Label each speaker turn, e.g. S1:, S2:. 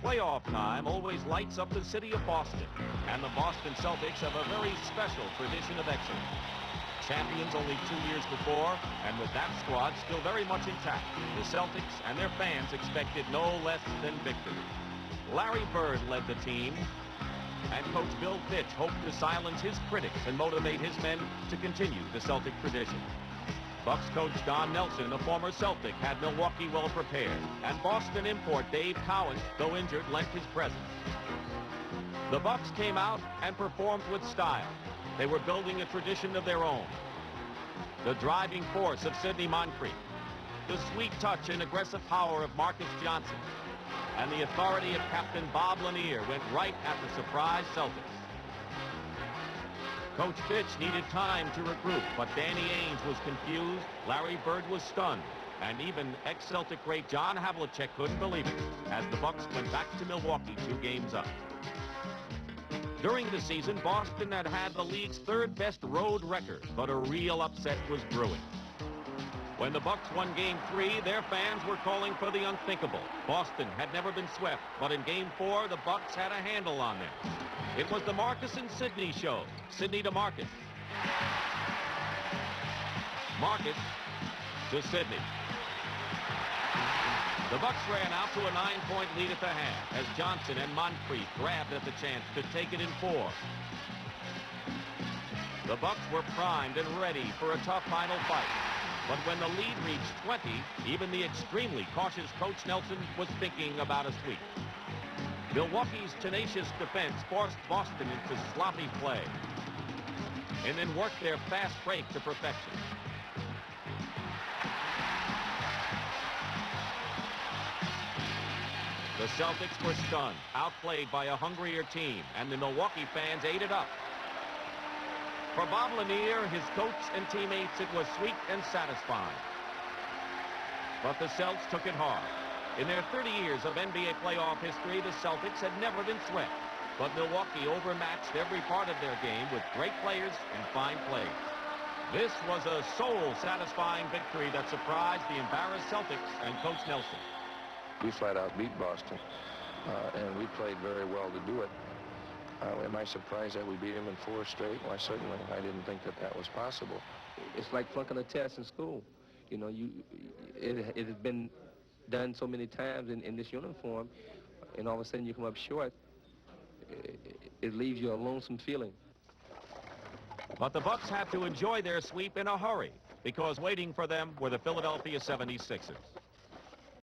S1: playoff time always lights up the city of Boston, and the Boston Celtics have a very special tradition of excellence. Champions only 2 years before, and with that squad still very much intact, the Celtics and their fans expected no less than victory. Larry Bird led the team, and Coach Bill Fitch hoped to silence his critics and motivate his men to continue the Celtic tradition. Bucks coach Don Nelson, a former Celtic, had Milwaukee well prepared, and Boston import Dave Cowan, though injured, lent his presence. The Bucks came out and performed with style. They were building a tradition of their own. The driving force of Sidney Moncrief, the sweet touch and aggressive power of Marcus Johnson, and the authority of Captain Bob Lanier went right at the surprise Celtics. Coach Fitch needed time to regroup, but Danny Ainge was confused, Larry Bird was stunned, and even ex-Celtic great John Havlicek couldn't believe it as the Bucks went back to Milwaukee 2 games up. During the season, Boston had had the league's 3rd best road record, but a real upset was brewing. When the Bucks won Game 3, their fans were calling for the unthinkable. Boston had never been swept, but in Game 4, the Bucks had a handle on them. It was the Marcus and Sidney show. Sidney to Marcus. Marcus to Sidney. The Bucks ran out to a 9-point lead at the half as Johnson and Moncrief grabbed at the chance to take it in 4. The Bucks were primed and ready for a tough final fight. But when the lead reached 20, even the extremely cautious Coach Nelson was thinking about a sweep. Milwaukee's tenacious defense forced Boston into sloppy play and then worked their fast break to perfection. The Celtics were stunned, outplayed by a hungrier team, and the Milwaukee fans ate it up. For Bob Lanier, his coach and teammates, it was sweet and satisfying. But the Celts took it hard. In their 30 years of NBA playoff history, the Celtics had never been swept. But Milwaukee overmatched every part of their game with great players and fine plays. This was a soul-satisfying victory that surprised the embarrassed Celtics and Coach Nelson.
S2: We flat out beat Boston, and we played very well to do it. Am I surprised that we beat him in 4 straight? Why, certainly. I didn't think that that was possible.
S3: It's like flunking a test in school. You know, it has been done so many times in this uniform, and all of a sudden you come up short. It leaves you a lonesome feeling.
S1: But the Bucks had to enjoy their sweep in a hurry because waiting for them were the Philadelphia 76ers.